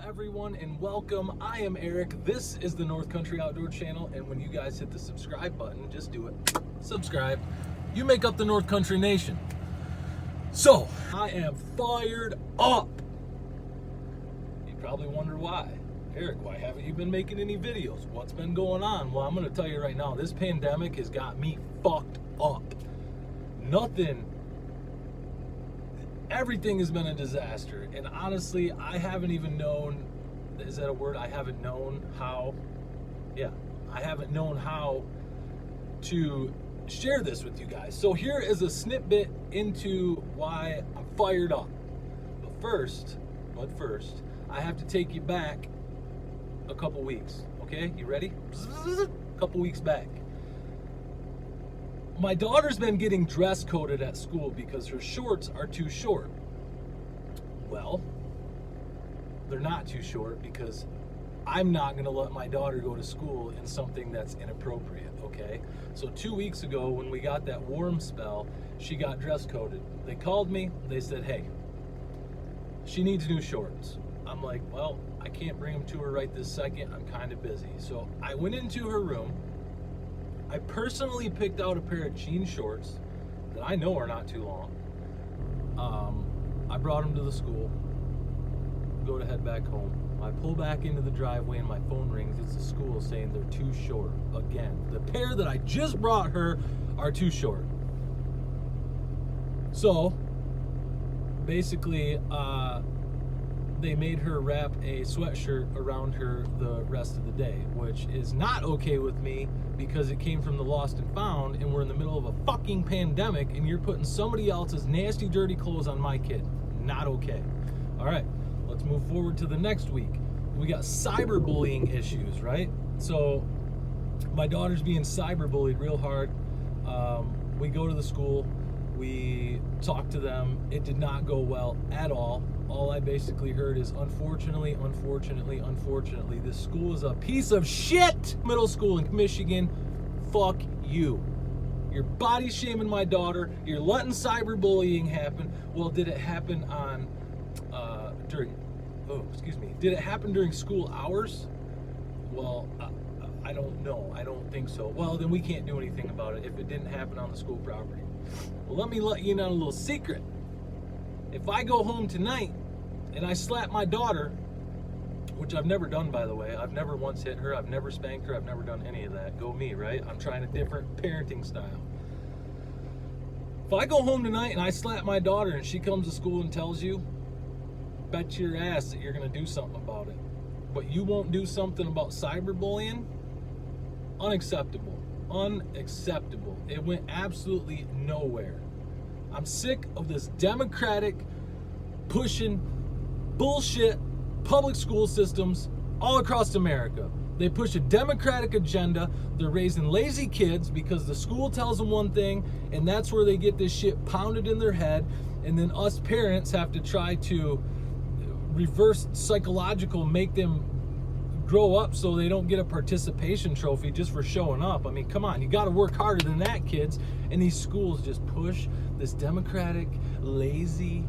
everyone, and welcome. I am Eric. This is the North Country Outdoor Channel, and when you guys hit the subscribe button, just do it. Subscribe. You make up the North Country Nation. So, I am fired up. You probably wonder why. Eric, why haven't you been making any videos? What's been going on? Well, I'm going to tell you right now, this pandemic has got me fucked up. Everything has been a disaster, and honestly, I haven't even known, is that a word? I haven't known how to share this with you guys. So here is a snippet into why I'm fired up. But first, I have to take you back a couple weeks, okay? You ready? A couple weeks back. My daughter's been getting dress coded at school because her shorts are too short. Well, they're not too short because I'm not going to let my daughter go to school in something that's inappropriate, okay? So 2 weeks ago when we got that warm spell, she got dress coded. They called me, they said, hey, she needs new shorts. I'm like, well, I can't bring them to her right this second. I'm kind of busy. So I went into her room. I personally picked out a pair of jean shorts that I know are not too long. I brought them to the school, go to head back home. I pull back into the driveway and my phone rings. It's the school saying they're too short. Again, the pair that I just brought her are too short. So, basically, they made her wrap a sweatshirt around her the rest of the day, which is not okay with me because it came from the lost and found, and we're in the middle of a fucking pandemic, and you're putting somebody else's nasty, dirty clothes on my kid. Not okay. All right, let's move forward to the next week. We got cyberbullying issues, right? So my daughter's being cyberbullied real hard. We go to the school. We talk to them. It did not go well at all. All I basically heard is, unfortunately, this school is a piece of shit. Middle school in Michigan, fuck you. You're body shaming my daughter. You're letting cyberbullying happen. Well, did it happen on, did it happen during school hours? Well, I don't know. I don't think so. Well, then we can't do anything about it if it didn't happen on the school property. Well, let me let you in on a little secret. If I go home tonight and I slap my daughter, which I've never done, by the way, I've never once hit her, I've never spanked her, I've never done any of that. Go me, right? I'm trying a different parenting style. If I go home tonight and I slap my daughter and she comes to school and tells you, bet your ass that you're going to do something about it. But you won't do something about cyberbullying? Unacceptable. Unacceptable. It went absolutely nowhere. I'm sick of this Democratic pushing bullshit public school systems all across America. They push a Democratic agenda. They're raising lazy kids because the school tells them one thing, and that's where they get this shit pounded in their head. And then us parents have to try to reverse psychological, make them grow up so they don't get a participation trophy just for showing up. I mean, come on, you got to work harder than that, kids. And these schools just push this Democratic, lazy,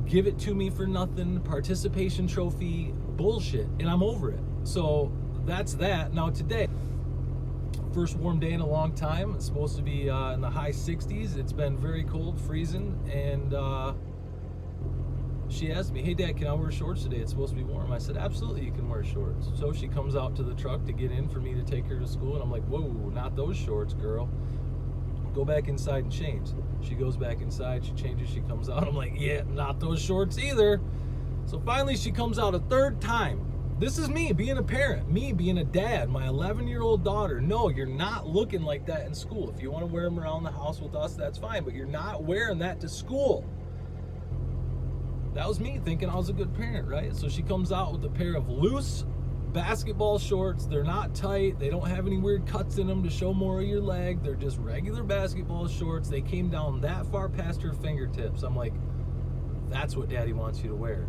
give it to me for nothing, participation trophy bullshit, and I'm over it. So that's that. Now today, first warm day in a long time. It's supposed to be in the high 60s. It's been very cold, freezing, and she asked me, hey Dad, can I wear shorts today? It's supposed to be warm. I said, absolutely, you can wear shorts. So she comes out to the truck to get in for me to take her to school, and I'm like, whoa, not those shorts, girl. Go back inside and change. She goes back inside, she changes, she comes out. I'm like, yeah, not those shorts either. So finally she comes out a third time. This is me being a parent, me being a dad, my 11-year-old daughter. No, you're not looking like that in school. If you want to wear them around the house with us, that's fine, but you're not wearing that to school. That was me thinking I was a good parent, right? So she comes out with a pair of loose basketball shorts. They're not tight. They don't have any weird cuts in them to show more of your leg. They're just regular basketball shorts. They came down that far past her fingertips. I'm like, that's what Daddy wants you to wear.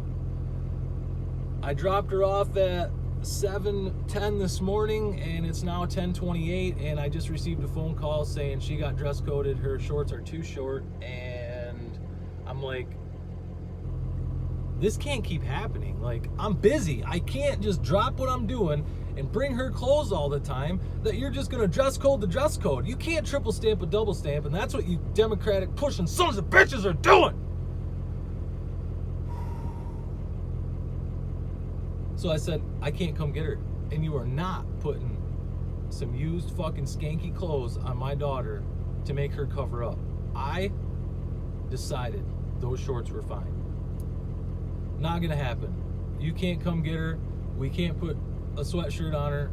I dropped her off at 7:10 this morning, and it's now 10:28, and I just received a phone call saying she got dress coded. Her shorts are too short, and I'm like, this can't keep happening. Like, I'm busy. I can't just drop what I'm doing and bring her clothes all the time that you're just gonna dress code the dress code. You can't triple stamp a double stamp, and that's what you Democratic pushing sons of bitches are doing. So I said, I can't come get her. And you are not putting some used fucking skanky clothes on my daughter to make her cover up. I decided those shorts were fine. Not gonna happen. You can't come get her. We can't put a sweatshirt on her.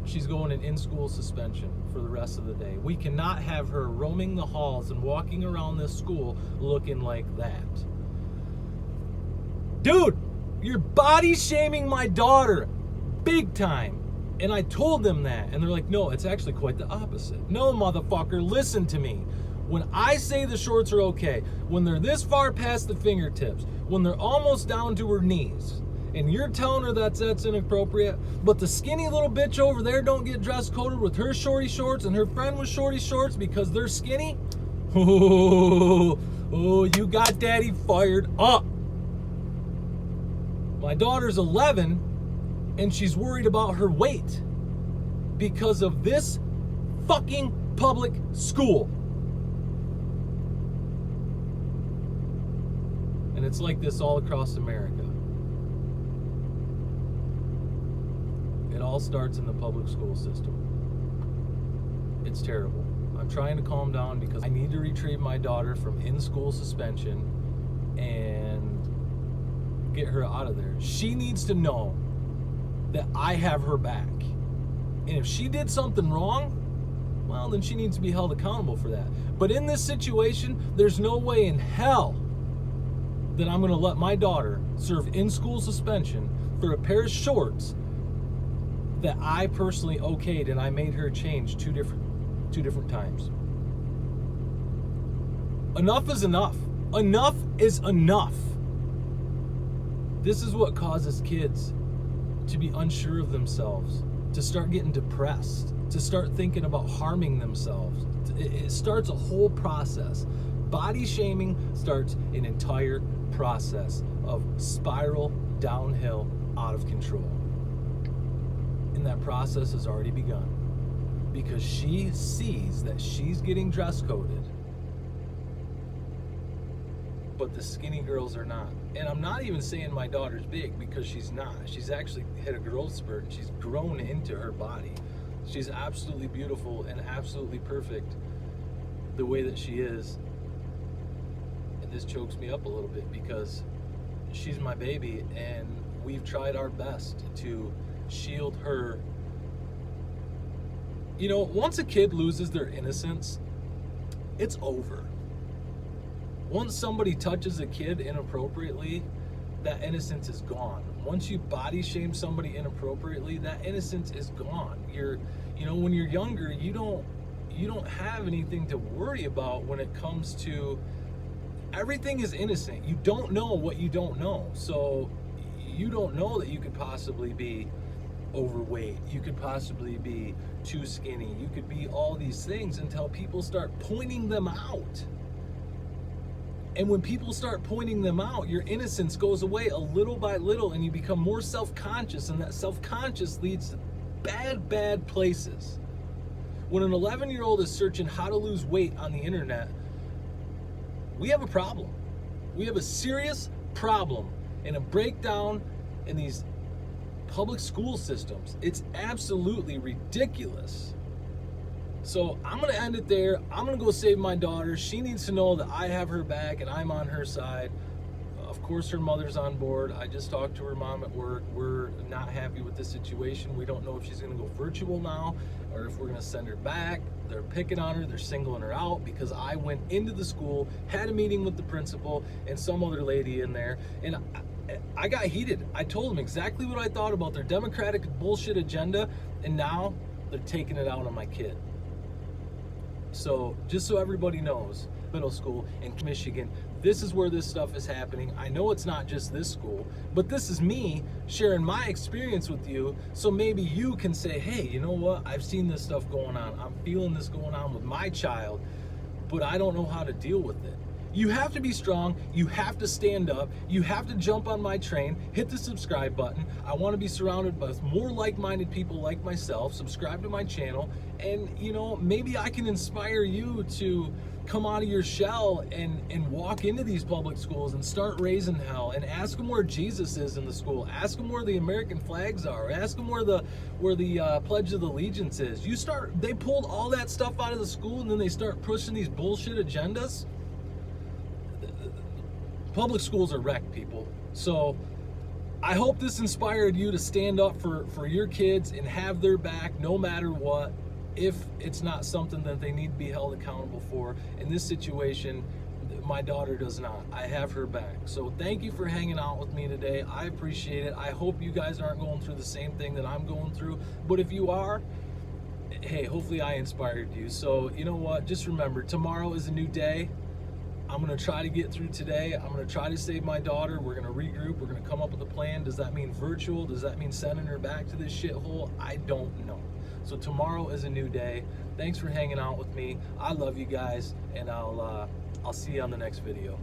She's going in school suspension for the rest of the day. We cannot have her roaming the halls and walking around this school looking like that. Dude, you're body shaming my daughter big time. And I told them that, and they're like, no, it's actually quite the opposite. No, motherfucker, listen to me. When I say the shorts are okay, when they're this far past the fingertips, when they're almost down to her knees, and you're telling her that's inappropriate, but the skinny little bitch over there don't get dress coded with her shorty shorts and her friend with shorty shorts because they're skinny? Oh, you got daddy fired up. My daughter's 11, and she's worried about her weight because of this fucking public school. And it's like this all across America. It all starts in the public school system. It's terrible. I'm trying to calm down because I need to retrieve my daughter from in-school suspension and get her out of there. She needs to know that I have her back. And if she did something wrong, well, then she needs to be held accountable for that. But in this situation, there's no way in hell that I'm gonna let my daughter serve in-school suspension for a pair of shorts that I personally okayed and I made her change two different times. Enough is enough. Enough is enough. This is what causes kids to be unsure of themselves, to start getting depressed, to start thinking about harming themselves. It starts a whole process. Body shaming starts an entire process of spiral downhill out of control. And that process has already begun because she sees that she's getting dress coded, but the skinny girls are not. And I'm not even saying my daughter's big because she's not. She's actually hit a growth spurt and she's grown into her body. She's absolutely beautiful and absolutely perfect the way that she is. And this chokes me up a little bit because she's my baby and we've tried our best to shield her. You know, once a kid loses their innocence, it's over. Once somebody touches a kid inappropriately, that innocence is gone. Once you body shame somebody inappropriately, that innocence is gone. When you're younger, you don't have anything to worry about when it comes to everything is innocent. You don't know what you don't know. So you don't know that you could possibly be overweight. You could possibly be too skinny. You could be all these things until people start pointing them out. And when people start pointing them out, your innocence goes away a little by little and you become more self-conscious, and that self-conscious leads to bad places. When an 11-year-old is searching how to lose weight on the internet, we have a problem. We have a serious problem and a breakdown in these public school systems. It's absolutely ridiculous. So I'm going to end it there. I'm going to go save my daughter. She needs to know that I have her back and I'm on her side. Of course, her mother's on board. I just talked to her mom at work. We're not happy with the situation. We don't know if she's going to go virtual now or if we're going to send her back. They're picking on her. They're singling her out because I went into the school, had a meeting with the principal and some other lady in there, and I got heated. I told them exactly what I thought about their Democratic bullshit agenda, and now they're taking it out on my kid. So just so everybody knows, middle school in Michigan, this is where this stuff is happening. I know it's not just this school, but this is me sharing my experience with you, so maybe you can say, hey, you know what, I've seen this stuff going on. I'm feeling this going on with my child, but I don't know how to deal with it. You have to be strong. You have to stand up. You have to jump on my train. Hit the subscribe button. I want to be surrounded by more like-minded people like myself. Subscribe to my channel, and you know, maybe I can inspire you to come out of your shell and walk into these public schools and start raising hell, and ask them where Jesus is in the school. Ask them where the American flags are. Ask them where the Pledge of Allegiance is. They pulled all that stuff out of the school, and then they start pushing these bullshit agendas. Public schools are wrecked, people. So I hope this inspired you to stand up for your kids and have their back no matter what, if it's not something that they need to be held accountable for. In this situation, my daughter does not. I have her back. So thank you for hanging out with me today. I appreciate it. I hope you guys aren't going through the same thing that I'm going through. But if you are, hey, hopefully I inspired you. So you know what? Just remember, tomorrow is a new day. I'm going to try to get through today. I'm going to try to save my daughter. We're going to regroup. We're going to come up with a plan. Does that mean virtual? Does that mean sending her back to this shithole? I don't know. So tomorrow is a new day. Thanks for hanging out with me. I love you guys, and I'll see you on the next video.